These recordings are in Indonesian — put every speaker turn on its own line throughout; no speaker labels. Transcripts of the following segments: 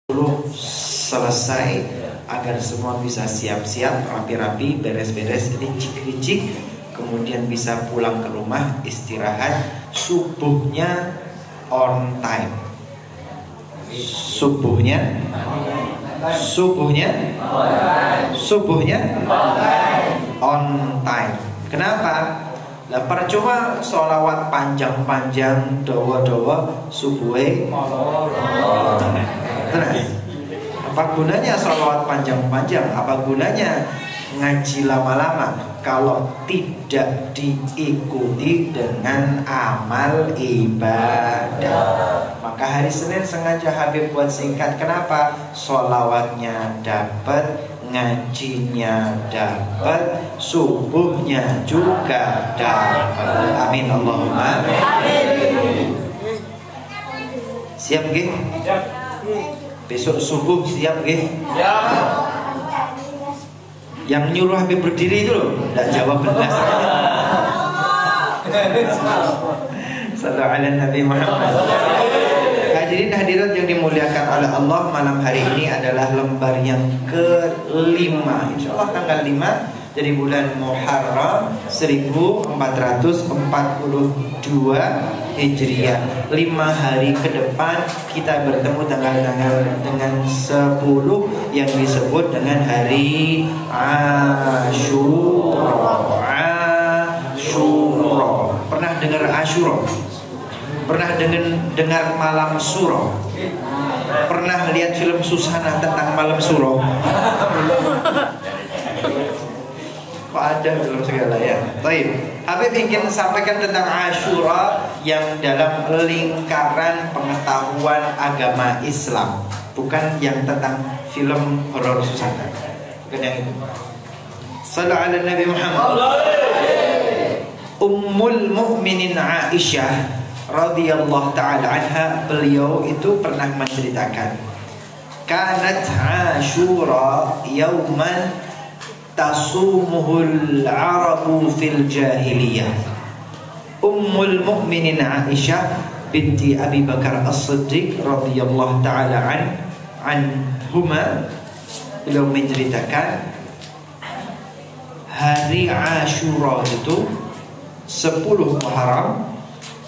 selesai agar semua bisa siap-siap, rapi-rapi, beres-beres, licik-licik, kemudian bisa pulang ke rumah, istirahat, subuhnya on time. Subuhnya on time. Kenapa? Lah percuma sholawat panjang-panjang, dawa-dawa, subuhe terus. Apa gunanya sholawat panjang-panjang? Apa gunanya ngaji lama-lama kalau tidak diikuti dengan amal ibadah? Maka hari Senin sengaja Habib buat singkat. Kenapa? Sholawatnya dapat, ngajinya dapat, subuhnya juga dapat. Amin Allahumma amin. Siap nggih? Besok subuh siap nggih? Yang nyuruh Habib berdiri itu loh, enggak jawab benar. Sallallahu alaihi Nabi Muhammad. Hadirin hadirat yang dimuliakan oleh Allah, malam hari ini adalah lembar yang ke-5. Insyaallah tanggal 5 dari bulan Muharram 1442 Hijriah. 5 hari ke depan kita bertemu tanggal-tanggal dengan 10 yang disebut dengan hari Asyura. Pernah dengar Asyura? Pernah dengar malam suro? Pernah lihat film Susana tentang malam suro? Kok ada film segala ya? Baik, Habib ingin sampaikan tentang Asyura yang dalam lingkaran pengetahuan agama Islam, bukan yang tentang film horor Susana, bukan yang itu. Sallallahu alaihi Nabi Muhammad. Ummul Mukminin Aisyah radhiyallahu ta'ala anha, beliau itu pernah menceritakan, kanat Asyura yauman tasumuhul Arabu fil jahiliyah. Ummul Mukminin Aisyah binti Abi Bakar As-Siddiq radhiyallahu ta'ala anhuma, beliau menceritakan hari Asyura itu 10 Muharram.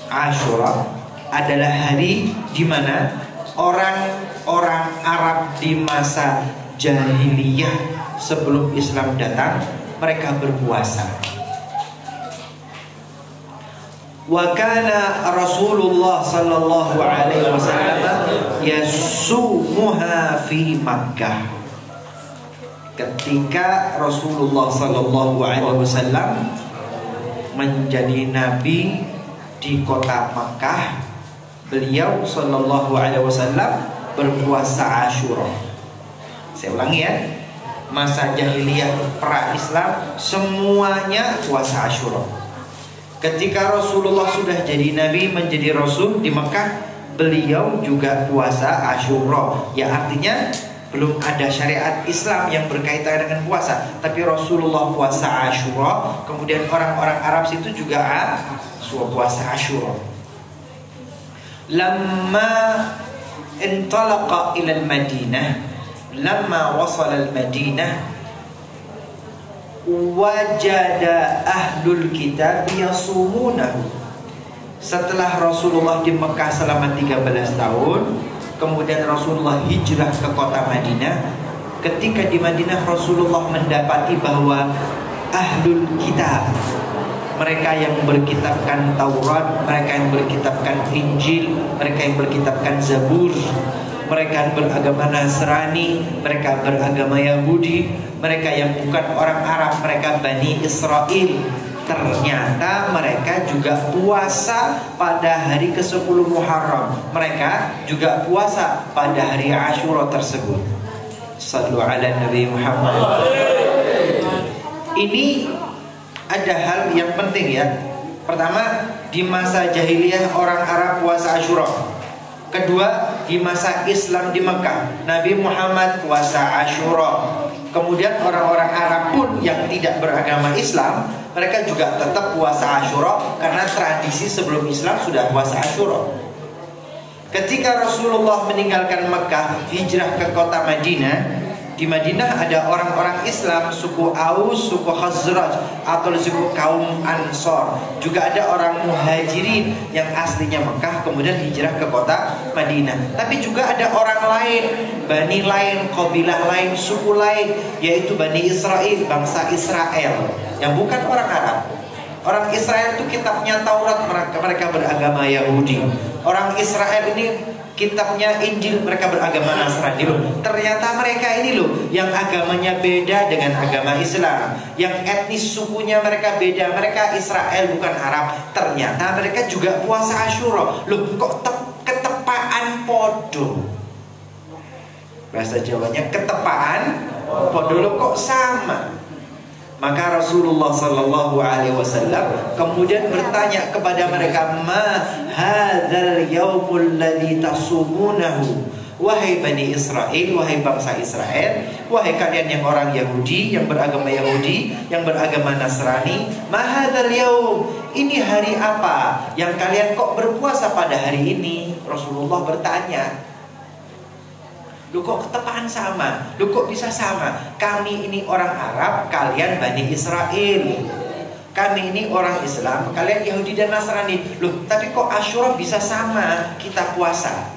Asyura adalah hari di mana orang-orang Arab di masa jahiliyah sebelum Islam datang, mereka berpuasa. Wa kana Rasulullah sallallahu alaihi wasallam yasumuha fi Makkah. Ketika Rasulullah sallallahu alaihi wasallam menjadi nabi di kota Makkah, beliau sallallahu alaihi wasallam berpuasa Asyura. Saya ulangi ya, masa jahiliyah pra-Islam semuanya puasa Asyura. Ketika Rasulullah sudah jadi nabi, menjadi rasul di Makkah, beliau juga puasa Asyura. Ya artinya belum ada syariat Islam yang berkaitan dengan puasa, tapi Rasulullah puasa Asyura, kemudian orang-orang Arab situ juga puasa Asyura. Lamma intalaqa ila al-Madinah, lamma wasala al-Madinah, wajada ahlul kitab yasumunahu. Setelah Rasulullah di Mekah selama 13 tahun, kemudian Rasulullah hijrah ke kota Madinah. Ketika di Madinah, Rasulullah mendapati bahwa ahlul kitab, mereka yang berkitabkan Taurat, mereka yang berkitabkan Injil, mereka yang berkitabkan Zabur, mereka yang beragama Nasrani, mereka beragama Yahudi, mereka yang bukan orang Arab, mereka Bani Israel, ternyata mereka juga puasa pada hari ke-10 Muharram. Mereka juga puasa pada hari Asyura tersebut. Sallu ala Nabi Muhammad. Ini ada hal yang penting ya. Pertama, di masa jahiliyah orang Arab puasa Asyura. Kedua, di masa Islam di Mekah, Nabi Muhammad puasa Asyura. Kemudian orang-orang Arab pun yang tidak beragama Islam, mereka juga tetap puasa Asyura karena tradisi sebelum Islam sudah puasa Asyura. Ketika Rasulullah meninggalkan Mekah, hijrah ke kota Madinah, di Madinah ada orang-orang Islam suku Aus, suku Khazraj atau suku kaum Ansor. Juga ada orang Muhajirin yang aslinya Mekah kemudian hijrah ke kota Madinah. Tapi juga ada orang lain, bani lain, kabilah lain, suku lain, yaitu Bani Israel, bangsa Israel yang bukan orang Arab. Orang Israel itu kitabnya Taurat, mereka beragama Yahudi. Orang Israel ini kitabnya Injil, mereka beragama Nasrani. Ternyata mereka ini loh yang agamanya beda dengan agama Islam, yang etnis sukunya mereka beda. Mereka Israel bukan Arab. Ternyata mereka juga puasa Asyura. Loh kok ketepaan podo? Bahasa Jawanya ketepaan podo, loh kok sama? Maka Rasulullah sallallahu alaihi wasallam kemudian bertanya kepada mereka, "Ma hadzal yaumul ladzi tasumunahu?" Wahai Bani Israel, wahai bangsa Israel, wahai kalian yang orang Yahudi, yang beragama Yahudi, yang beragama Nasrani, ma hadzal yaum, ini hari apa yang kalian kok berpuasa pada hari ini? Rasulullah bertanya. Lu kok ketepaan sama? Lu kok bisa sama? Kami ini orang Arab, kalian Bani Israel. Kami ini orang Islam, kalian Yahudi dan Nasrani. Loh, tapi kok Asyura bisa sama kita puasa?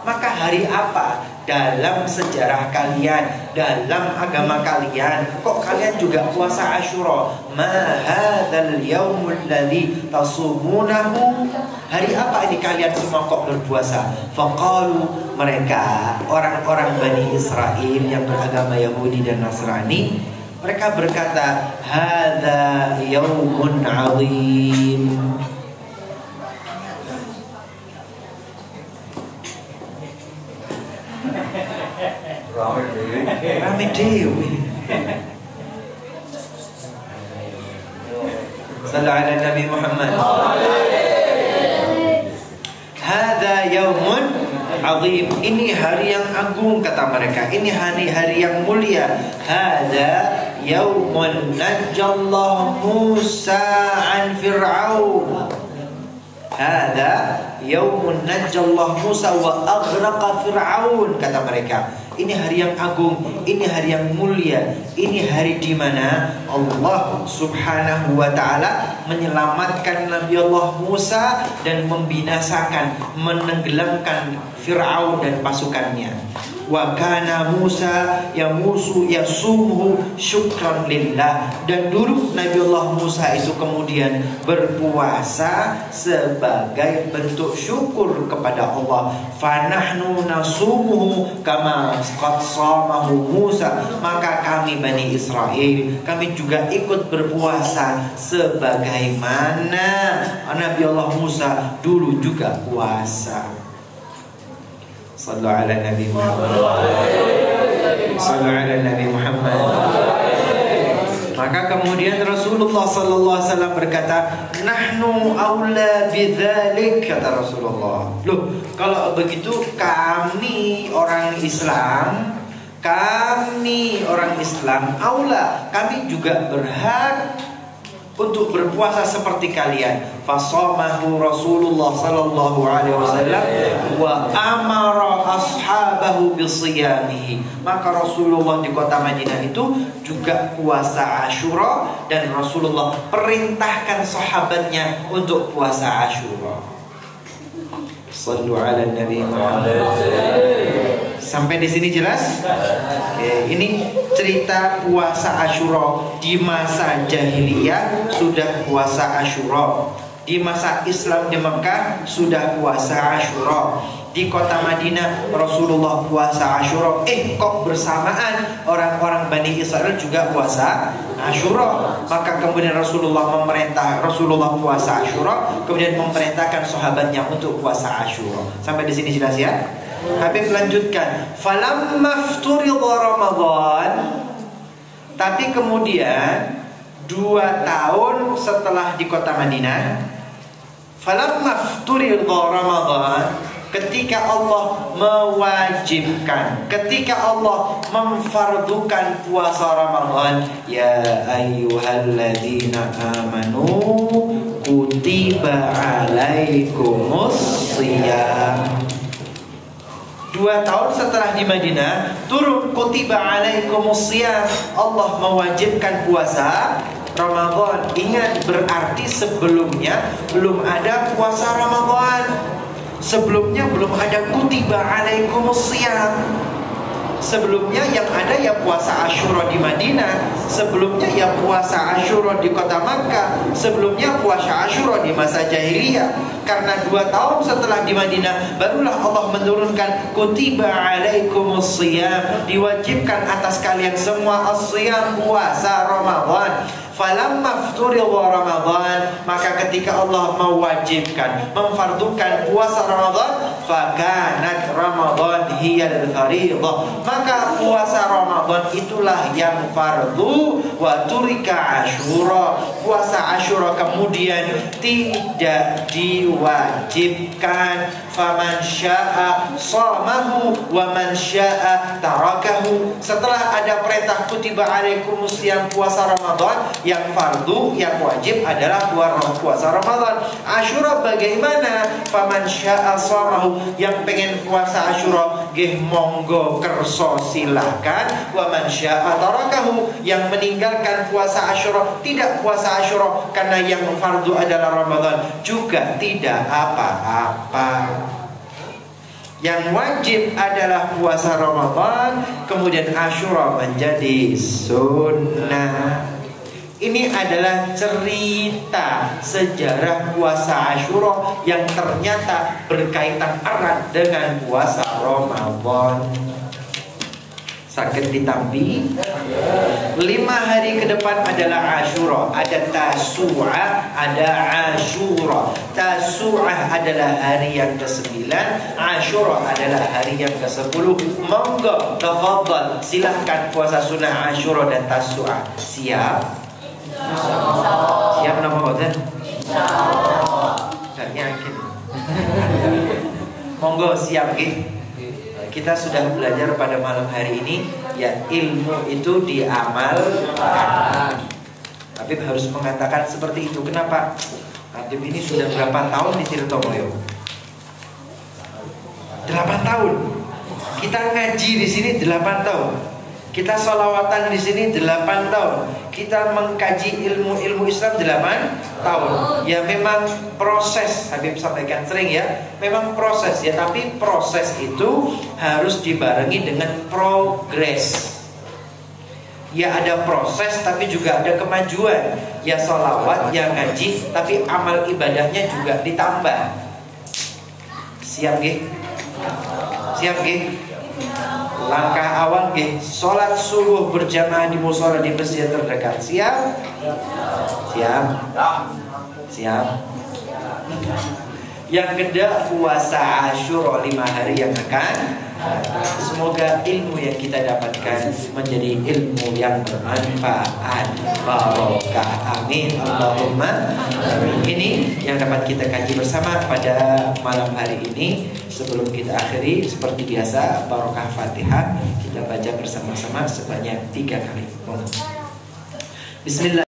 Maka hari apa dalam sejarah kalian, dalam agama kalian, kok kalian juga puasa Asyura? Ma hadzal yaumul ladzi tasumunahu? Hari apa ini kalian semua kok berpuasa? Faqalu, mereka orang-orang Bani Israel yang beragama Yahudi dan Nasrani, mereka berkata, hadza yaumun azim. Rame dewi. Sallallahu alaihi Nabi Muhammad. Hadza yaumun azim. Ini hari yang agung kata mereka. Ini hari yang mulia. Hadza yaumun najjallahu Musa an Fir'aun. Hadza yaumun najjallahu Musa wa aghraqa Fir'aun kata mereka. Ini hari yang agung, ini hari yang mulia, ini hari di mana Allah Subhanahu wa taala menyelamatkan Nabi Allah Musa dan membinasakan, menenggelamkan Fir'aun dan pasukannya. Wa kana Musa yasumuhu syukran lillah. Dan dulu Nabi Allah Musa itu kemudian berpuasa sebagai bentuk syukur kepada Allah. Fanahnu nasumuhu kama qad shamahu Musa. Maka kami Bani Israel, kami juga ikut berpuasa sebagaimana Nabi Allah Musa dulu juga puasa. Sallu ala Nabi Muhammad. Sallu ala Nabi Muhammad. Maka kemudian Rasulullah sallallahu alaihi wasallam berkata, "Nahnu aula bidzalik," kata Rasulullah. Loh, kalau begitu kami orang Islam, aula, kami juga berhak untuk berpuasa seperti kalian. Fasamahu Rasulullah sallallahu alaihi wasallam wa amara ashabahu bisiyamihi. Maka Rasulullah di kota Madinah itu juga puasa Asyura dan Rasulullah perintahkan sahabatnya untuk puasa Asyura. Sallu ala Nabi Muhammad. Sampai di sini jelas? Oke, ini cerita puasa Asyura. Di masa jahiliyah sudah puasa Asyura. Di masa Islam di Mekah sudah puasa Asyura. Di kota Madinah Rasulullah puasa Asyura. Kok bersamaan orang-orang Bani Israel juga puasa Asyura? Maka kemudian Rasulullah puasa Asyura, kemudian memerintahkan sahabatnya untuk puasa Asyura. Sampai di sini jelas ya? Habib lanjutkan, falamma fturiḍa Ramadan. Tapi kemudian 2 tahun setelah di kota Madinah, falamma fturiḍa Ramadan, ketika Allah mewajibkan, ketika Allah memfardukan puasa Ramadan, ya ayyuhalladzina amanu kutiba alaikumus shiyam. 2 tahun setelah di Madinah turun kutiba alaikumusiyam, Allah mewajibkan puasa Ramadan. Ingat, berarti sebelumnya belum ada puasa Ramadan. Sebelumnya belum ada kutiba alaikumusiyam. Sebelumnya yang ada ya puasa Asyura di Madinah, sebelumnya ya puasa Asyura di kota Makkah, sebelumnya puasa Asyura di masa jahiliyah. Karena 2 tahun setelah di Madinah barulah Allah menurunkan kutiba alaikumusiyam, diwajibkan atas kalian semua as-siyam, puasa Ramadan. Falamma fturidha Ramadan, maka ketika Allah mewajibkan, memfardukan puasa Ramadan, fakanat Ramadan hiyal fariidhah, maka puasa Ramadan itulah yang fardu. Wa turika Asyura, puasa Asyura kemudian tidak diwajibkan. Faman syaa shamahu wa man syaa tarakahu. Setelah ada perintah kutiba alaikumusiyam, puasa Ramadan, yang fardu, yang wajib adalah puasa Ramadan. Asyura bagaimana? Faman syaa shamahu, yang pengen puasa Asyura nggih monggo kerso silahkan. Wa man syaa tarakahu, yang meninggalkan puasa Asyura, tidak puasa Asyura karena yang fardu adalah Ramadan, juga tidak apa-apa. Yang wajib adalah puasa Ramadan, kemudian Asyura menjadi sunnah. Ini adalah cerita sejarah puasa Asyura yang ternyata berkaitan erat dengan puasa Ramadan. Sakit ditampi. 5 hari ke depan adalah Asyura. Ada Tasu'ah, ada Asyura. Tasu'ah adalah hari yang ke-9, Asyura adalah hari yang ke-10. Monggo, tafadhal, silahkan puasa sunnah Asyura dan Tasu'ah. Siap? Siap nama boten? Gak yakin. Monggo siap nggih. Kita sudah belajar pada malam hari ini, ya ilmu itu diamalkan. Tapi harus mengatakan seperti itu. Kenapa? Habib ini sudah berapa tahun di Tirtomoyo? 8 tahun. Kita ngaji di sini 8 tahun. Kita sholawatan di sini 8 tahun. Kita mengkaji ilmu Islam 8 tahun. Ya memang proses, Habib sampaikan sering ya, memang proses ya, tapi proses itu harus dibarengi dengan progres. Ya ada proses tapi juga ada kemajuan. Ya sholawat, ya ngaji, tapi amal ibadahnya juga ditambah. Siap nggih? Siap nggih? Langkah awal nggih, salat subuh berjamaah di mushola di masjid terdekat. Siap? Siap? Siap? Yang kedua, puasa Asyura 5 hari yang akan. Semoga ilmu yang kita dapatkan menjadi ilmu yang bermanfaat, barokah, amin Allahumma amin. Ini yang dapat kita kaji bersama pada malam hari ini. Sebelum kita akhiri, seperti biasa, barokah Fatihah kita baca bersama-sama sebanyak 3 kali. Bismillah.